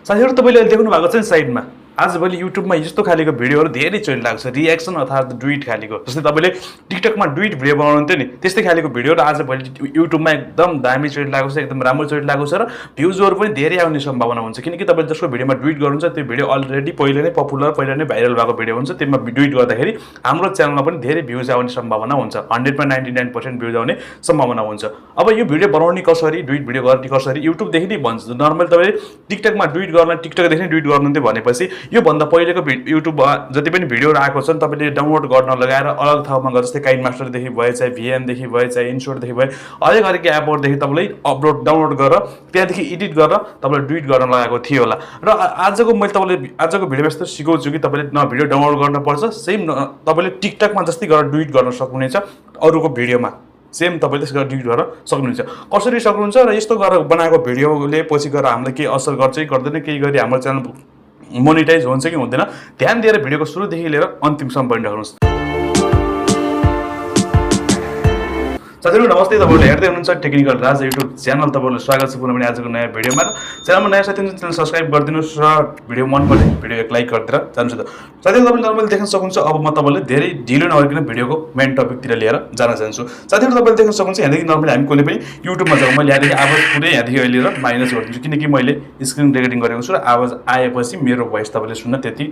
साथीहरु तपाईले अहिले देख्नु भएको छ नि साइडमा आजभोलि युट्युबमा यस्तो खालीको भिडियोहरु धेरै चलिरहेको छ रिएक्सन अर्थात डुइट खालीको जस्तै तपाईले टिकटकमा डुइट भिडियो बनाउनुहुन्थ्यो नि त्यस्तै खालीको भिडियोहरु आजभोलि युट्युबमा एकदम दामी चलिरहेको छ एकदम राम्रो चलिरहेको छ र भ्युजहरु पनि धेरै आउने सम्भावना हुन्छ किनकि तपाईले जसको भिडियोमा डुइट गर्नुहुन्छ त्यो भिडियो अलरेडी पहिले नै पपुलर पहिले नै भाइरल भएको भिडियो हुन्छ त्यसमा डुइट गर्दाखेरि हाम्रो च्यानलमा पनि धेरै भ्युज आउने सम्भावना हुन्छ 100.99% भ्युज आउने सम्भावना हुन्छ अब यो भिडियो बनाउने कसरी डुइट भिडियो गर्ने कसरी युट्युब देखि नै भन्छ नर्मल तपाईले टिकटकमा डुइट गर्न टिकटक देखि नै डुइट गर्नुहुन्थ्यो भनेपछि यो भन्दा पहिलेको युट्युब जति पनि भिडियोहरु आएको छन् तपाईले डाउनलोड गर्न लगाएर अलग ठाउँमा गएर जस्तै काइन मास्टर देखि भए चाहिँ भिएन देखि भए चाहिँ इनशॉट देखि भए अलग अलग एपहरु देखि तपाईले अपलोड डाउनलोड गरेर त्यहाँदेखि एडिट गरेर तपाईले डुइट गर्न लगाएको थियो होला र आजको मैले तपाईले आजको भिडियोमा यस्तो सिकाउँछु कि तपाईले न भिडियो डाउनलोड गर्न पर्छ सेम तपाईले टिकटकमा जस्तै गरेर डुइट गर्न सक्नुहुनेछ अरूको भिडियोमा सेम तपाईले त्यसको डुइट गर्न सक्नुहुन्छ कसरी सक्नुहुन्छ र यस्तो गरेर बनाएको भिडियोले पछि गएर हामीलाई के असर गर्छ कि गर्दैन केही गरी हाम्रो च्यानल मोनेटाइज हुन्छ कि हुँदैन ध्यान दिएर भिडियोको सुरुदेखि लिएर अन्तिमसम्म हेर्नुहोस् साथीहरु नमस्ते तपाईहरुले हेर्दै हुनुहुन्छ टेक्निकल राजा युट्युब च्यानल तपाईहरुलाई स्वागत छ पुनः पनि आजको नयाँ भिडियोमा च्यानलमा नयाँ साथी हुनुहुन्छ च्यानल सब्स्क्राइब गरिदिनुस् र भिडियो मन पर्ने भिडियो एक लाइक गरिदिएर जानुहोस् त साथीहरु तपाईले नर्मली देख्न सक्नुहुन्छ अब म तपाईलाई धेरै ढिलो नगरिकन भिडियोको मेन टपिकतिर लिएर जान चाहन्छु साथीहरु तपाईले देख्न सक्नुहुन्छ यहाँदेखि नर्मली हामी कुनै पनि युट्युबमा जाउँ मैले यहाँदेखि आवाज पुरै यहाँदेखि अहिले र माइनस गरिदिन्छु किनकि मैले स्क्रिन रेकर्डिङ गरेको छु र आवाज आएपछि मेरो भोइस तपाईले सुन्न त्यति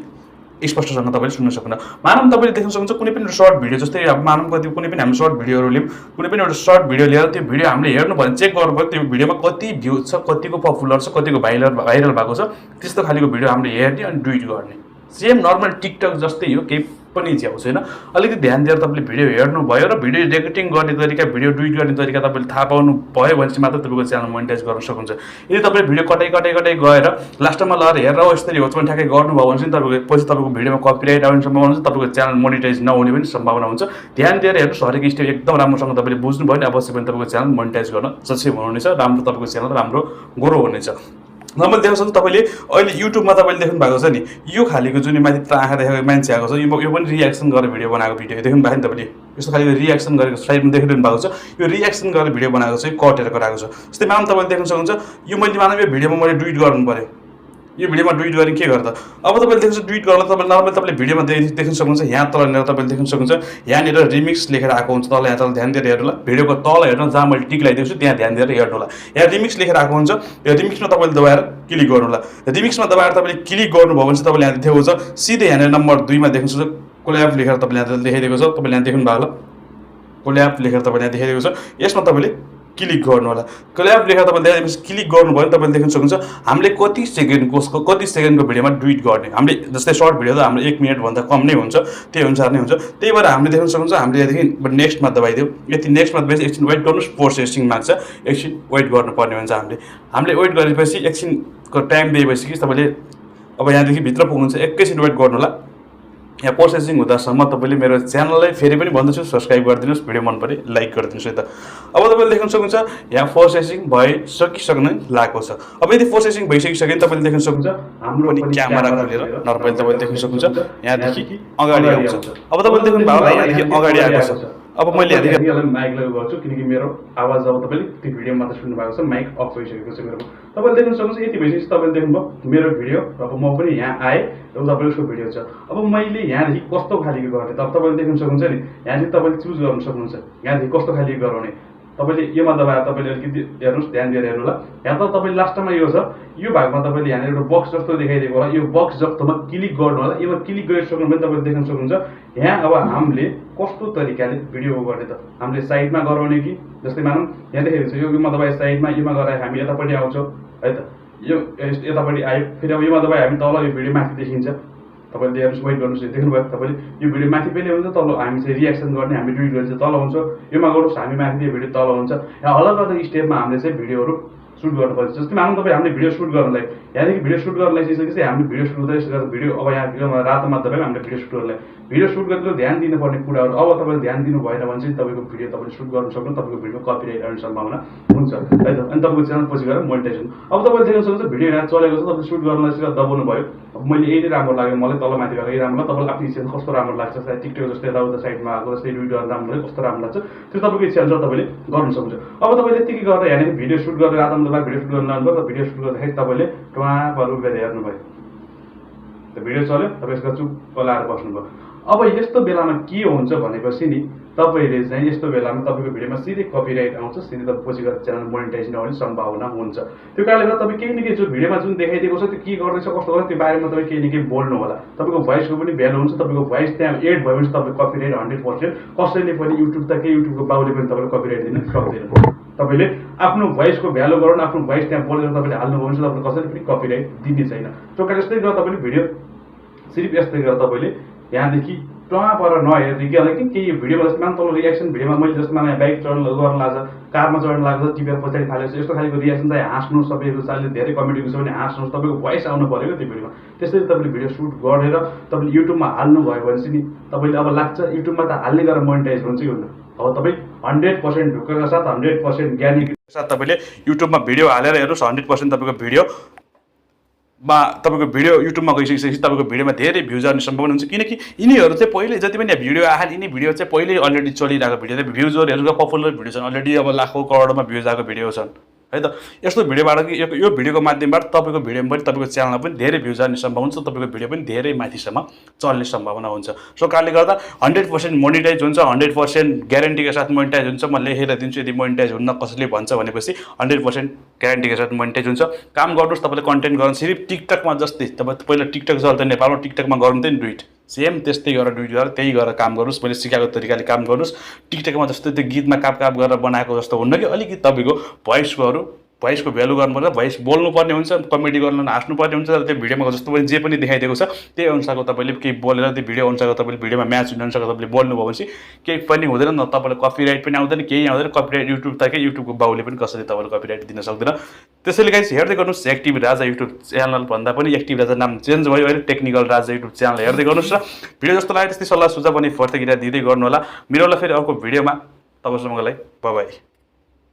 स्पष्टसँग तपाईले सुन्न सक्नुहुन्न मानम तपाईले देख्न सक्नुहुन्छ कुनै पनि सर्ट भिडियो जस्तै अब मानम कति कुनै पनि हामी सर्ट भिडियोहरु लियौं कुनै पनि एउटा सर्ट भिडियो लिएर त्यो भिडियो हामीले हेर्नु भने चेक गर्नु पर्यो त्यो भिडियोमा कति भ्यू छ कतिको पपुलर छ कतिको भाइरल भएको छ त्यस्तो खालीको भिडियो हामीले हेर्ने अनि डुइट गर्ने सेम नर्मल टिकटक जस्तै हो केही पनि ज्याउ छैन अलिकति ध्यान दिएर तपाईले भिडियो हेर्नु भयो र भिडियो रेकर्डिङ गर्ने तरिका भिडियो डुइट गर्ने तरिका तपाईले थाहा पाउनु भयो भने चाहिँ मात्र तपाईको च्यानल मोनेटाइज गर्न सक्नुहुन्छ यदि तपाईले भिडियो कतै गएर लास्टमा लगाएर हेरेर यसरी होस् भने ठ्याक्कै गर्नुभयो भने चाहिँ तपाईको पछि तपाईको भिडियोमा कपिराइट आउने सम्भावना हुन्छ तपाईको च्यानल मोनेटाइज नहुने पनि सम्भावना हुन्छ ध्यान दिएर हेर्नुस् हरेक स्टेप एकदम राम्रोसँग तपाईले बुझ्नु भयो भने अवश्य पनि तपाईको च्यानल मोनेटाइज गर्न सक्षम हुनुहुनेछ राम्रो तपाईको च्यानल राम्रो ग्रो हुनेछ नर्मल देख्न सक्नुहुन्छ तपाईले अहिले युट्युबमा तपाईले देख्नु भएको छ नि यो खालीको जुन माथि aaja देखेको मान्छे आएको छ यो पनि रिएक्सन गरेर भिडियो बनाएको भिडियो देख्नु भएको नि तपाईले यस्तो खालीको रिएक्सन गरेको स्लाइडमा देखिरहनु भएको छ यो रिएक्सन गरेर भिडियो बनाएको छ कटेर गराएको छ जस्तै माम तपाईले देख्न सक्नुहुन्छ यो मैले मानव यो भिडियोमा मैले डुइट गर्नु पर्यो यो भिडियोमा डुइट गर्ने के गर्दा अब तपाईले देख्नुहुन्छ डुइट गर्न तपाईले नर्मल तपाईले भिडियोमा देख्न सक्नुहुन्छ यहाँ तल लिएर तपाईले देख्न सक्नुहुन्छ यहाँनिर रिमिक्स लेखेर आएको हुन्छ तल यहाँ तल ध्यान दिएर हेर्नु होला भिडियोको तल हेर्नु जहाँ मैले टिक लगाइदिएको छु त्यहाँ ध्यान दिएर हेर्नु होला यहाँ रिमिक्स लेखेर आएको हुन्छ यो रिमिक्समा तपाईले दबाएर क्लिक गर्नु होला रिमिक्समा दबाएर तपाईले क्लिक गर्नुभयो भने चाहिँ तपाईले यहाँ देखेको छ सिधै यहाँ नम्बर 2 मा देख्न सक्नुहुन्छ कोल्याब लेखेर तपाईले यहाँ देखाइदिएको छ तपाईले यहाँ देख्नु भएको होला कोल्याब लेखेर तपाईले यहाँ देखाइदिएको छ यसमा तपाईले क्लिक गर्नु होला कोल्याब लेखेर तपाईले क्लिक गर्नुभयो भने तपाईले देख्न सक्नुहुन्छ हामीले कति सेकेन्डको भिडियोमा डुइट गर्ने हामीले जस्तै सर्ट भिडियो त हाम्रो 1 मिनेट भन्दा कम नै हुन्छ त्यही अनुसार नै हुन्छ त्यही भएर हामीले देख्न सक्नुहुन्छ हामीले यहाँदेखि नेक्स्टमा दबाइदियौ यति नेक्स्टमा दबाएपछि एकछिन वेट गर्नुस् प्रोसेसिङ माग्छ एकछिन वेट गर्नुपर्ने हुन्छ हामीले वेट गरेपछि एकछिनको टाइम दिएपछि कि तपाईले अब यहाँदेखि भित्र पुग्नुहुन्छ एकैछिन वेट गर्नु होला यहाँ प्रोसेसिङ हुँदासम्म तपाईले मेरो च्यानललाई फेरि पनि भन्दैछु सब्स्क्राइब गरिदिनुस् भिडियो मन परे लाइक गरिदिनुस् है त अब तपाईले देख्न सक्नुहुन्छ यहाँ प्रोसेसिङ भइसकिसक्न लागेको छ अब यदि प्रोसेसिङ भइसकिसक्यो तपाईले देख्न सक्नुहुन्छ हाम्रो पनि क्यामेरा खोलेर नर्मली तपाईले देख्न सक्नुहुन्छ यहाँदेखि अगाडि आउँछ अब तपाईले देख्नु भयो यहाँदेखि अगाडि आएको छ अब मैले यहाँदेखि माइक लगेको गर्छु किनकि मेरो आवाज अब तपाईले त्यो भिडियोमा मात्र सुन्नु भएको छ माइक अफ भइसकेको छ मेरो तपाईले देख्न सक्नुहुन्छ यति भइसकेपछि तपाईले देख्नुभयो मेरो भिडियो अब म पनि यहाँ आए र तपाईको भिडियो छ अब मैले यहाँदेखि कस्तो खालीको गर्ने त तपाईले देख्न सक्नुहुन्छ नि यहाँदेखि तपाईले चुज गर्न सक्नुहुन्छ यहाँदेखि कस्तो खालीको गराउने तपाईले योमा दबाएर तपाईले अलिकति हेर्नुस् ध्यान दिएर हेर्नु होला यहाँ त तपाईले लास्टमा यो छ यो भागमा तपाईले यहाँ एउटा बक्स जस्तो देखाइदिएको होला यो बक्स जस्तोमा क्लिक गर्नु होला यसमा क्लिक गरिसक्नु भने तपाईले देख्न सक्नुहुन्छ यहाँ अब हामीले कस्तो तरिकाले भिडियो गर्ने त हामीले साइडमा गराउने कि जस्तै मानौं यहाँ देखेको छ योमा दबाए साइडमा योमा गराए हामी यतापट्टि आउँछौं है त यो यतापट्टि आयो फेरि अब योमा दबाए हामी तल यो भिडियो माथि देखिन्छ तपाईले हेर्नुस् वेट गर्नुस् देख्नुभयो तपाईले यो भिडियो माथि पनि हुन्छ तल हामी चाहिँ रिएक्सन गर्ने हामी डुइट गर्ने तल हुन्छ योमा गर्नुस् हामी माथि भिडियो तल हुन्छ यहाँ अलग अलग स्टेपमा हामीले चाहिँ भिडियोहरु सुट गर्नुपर्छ जस्तै मानौं तपाई हामीले भिडियो सुट गर्नलाई यहाँदेखि भिडियो सुट गर्न लागिसकेपछि हामीले भिडियो सुट गर्दै भिडियो अब यहाँ रातोमा दबाए हामीले भिडियो सुट गर्नलाई भिडियो सुट गर्दा ध्यान दिनुपर्ने कुराहरु अब तपाईले ध्यान दिनु भएन भने चाहिँ तपाईको भिडियो तपाईले सुट गर्न सक्नु तपाईको भिडियोमा कपिराइट आउने सम्भावना हुन्छ है त अनि तपाईको च्यानल पछि गएर मोनेटाइजेसन अब तपाईले देख्न सक्नुहुन्छ भिडियो यहाँ चलेको छ तपाईले सुट गर्नलाई चाहिँ दबाउनु भयो अब मैले यही राम्रो लाग्यो मलाई तल माथि गएको राम्रो तपाईलाई आफ्नो इच्छा कस्तो राम्रो लाग्छ सायद टिकटक जस्तै राउटा साइडमा आएको जस्तै डुइट गर्न राम्रो कस्तो राम्रो लाग्छ त्यो तपाईको इच्छा अनुसार तपाईले गर्न सक्नुहुन्छ अब तपाईले यतिकै गरेर यहाँ भिडियो सुट गरेर रातमा बेला भिडियो सुट गर्न लानुभयो र भिडियो सुट गर्दाखेरि तपाईँले टुवापर उभिएर हेर्नुभयो, त्यो भिडियो चल्यो, तपाईँ यसको चुप्प लाएर बस्नुभयो। अब यस्तो बेलामा के हुन्छ भनेपछि नि तपाईँले चाहिँ यस्तो बेलामा तपाईँको भिडियोमा सिधै कपिराइट आउँछ, सिधै तपाईँ पछि गएर च्यानल मोनेटाइज नहुने सम्भावना हुन्छ। त्यो कारणले गर्दा तपाईँ केही न केही जो भिडियोमा जुन देखाइदिएको छ त्यो के गर्दैछ कस्तो गर्छ त्यो बारेमा तपाईँ केही न केही बोल्नु होला। तपाईँको भोइसको पनि भ्यालु हुन्छ, तपाईँको भोइस त्यहाँ एड भयो भने तपाईँको कपिराइट 100% कसैले पनि युट्युब त के युट्युबको बाउले पनि तपाईँले कपिराइट दिन सक्दैन। तपाईँले आफ्नो भोइसको भ्यालु गराउनु, आफ्नो भोइस त्यहाँ बोलेर तपाईँले हाल्नुभयो भने तपाईँले कसैले पनि कपिराइट दिने छैन। त्यो कारण यस्तै गरेर तपाईँले भिडियो सिर्फ यस्तै गरेर तपाईँले यहाँदेखि पर नहेर्ने केही भिडियोमा जस्तो मान तल रियाक्सन भिडियोमा मैले जस्तो मलाई बाइक गर्न लाग्छ, कारमा चढ्न लाग्छ, टिपेर पछाडि थालेको छ, यस्तो खालको रियाक्सन चाहिँ हाँस्नु, सबैको साथीले धेरै कमेन्टहरू छ भने हाँस्नुहोस्, तपाईँको भोइस आउनु पऱ्यो त्यो भिडियोमा। त्यसरी तपाईँले भिडियो सुट गरेर तपाईँले युट्युबमा हाल्नुभयो भने चाहिँ नि तपाईँले अब लाग्छ युट्युबमा त हाल्ने गरेर मोनेटाइज हुन्छ कि हुन्न। अब तपाईँ 100% ढुक्कका साथ 100% ग्यारेन्टीका साथ तपाईँले युट्युबमा भिडियो हालेर हेर्नुहोस्, 100% तपाईँको भिडियो युट्युबमा गइसकेपछि तपाईँको भिडियोमा धेरै भ्युज आउने सम्भावना हुन्छ। किनकि यिनीहरू चाहिँ पहिले जति पनि भिडियो आए यिनी भिडियो चाहिँ पहिले अलरेडी चलिरहेको भिडियो, भ्युजहरूको पपुलर भिडियो छन्, अलरेडी अब लाखौँ करोडमा भ्युज आएको भिडियो छन् है त। यस्तो भिडियोबाट यो भिडियोको माध्यमबाट तपाईँको भिडियोमा पनि तपाईँको च्यानलमा पनि धेरै भ्युज आउने सम्भावना हुन्छ, तपाईँको भिडियो पनि धेरै माथिसम्म चल्ने सम्भावना हुन्छ। सो कारणले गर्दा 100% मोनेटाइज हुन्छ, 100% ग्यारेन्टीका साथ मोनेटाइज हुन्छ। म लेखेर दिन्छु, यदि मोनेटाइज हुन्न कसैले भन्छ भनेपछि 100% ग्यारेन्टीका साथ मोनेटाइज हुन्छ। काम गर्नुहोस्, तपाईँले कन्टेन्ट गर्नु सिर्फ टिकटकमा जस्तै तपाईँ पहिला टिकटक चल्थ्यो नेपालमा, टिकटकमा गर्नु थियो नि डुइट, सेम त्यस्तै गरेर डुइट गरेर त्यही गरेर काम गर्नुहोस्, मैले सिकाएको तरिकाले काम गर्नुहोस्। टिकटकमा जस्तो त्यो गीतमा काप गरेर बनाएको जस्तो हुन्न कि अलिकति तपाईँको भोइसको भ्यालु गर्नुपर्छ, भोइस बोल्नुपर्ने हुन्छ, कमेडी गर्न हाँस्नुपर्ने हुन्छ। र त्यो भिडियोमा जस्तो पनि जे पनि देखाइदिएको छ त्यही अनुसारको तपाईँले केही बोलेर त्यो भिडियो अनुसारको तपाईँले भिडियोमा म्याच हुने अनुसारको तपाईँले बोल्नुभयो भने चाहिँ केही पनि हुँदैन, न तपाईँलाई कपिराइट पनि आउँदैन, केही आउँदैन। कपिराइट युट्युब त के युट्युबको बाउले पनि कसैले तपाईँलाई कपिराइट दिन सक्दैन। त्यसैले गाइस हेर्दै गर्नुहोस्, एक्टिभ राजा युट्युब च्यानल भन्दा पनि एक्टिभ राजा नाम चेन्ज भयो अहिले, टेक्निकल राजा युट्युब च्यानल हेर्दै गर्नुहोस् र भिडियो जस्तो लाग्यो त्यस्तै सल्लाह सुझाव पनि प्रतिक्रिया दिँदै गर्नु होला। मिरौला फेरि अर्को भिडियोमा, तबसम्मको लागि बाइ बाइ।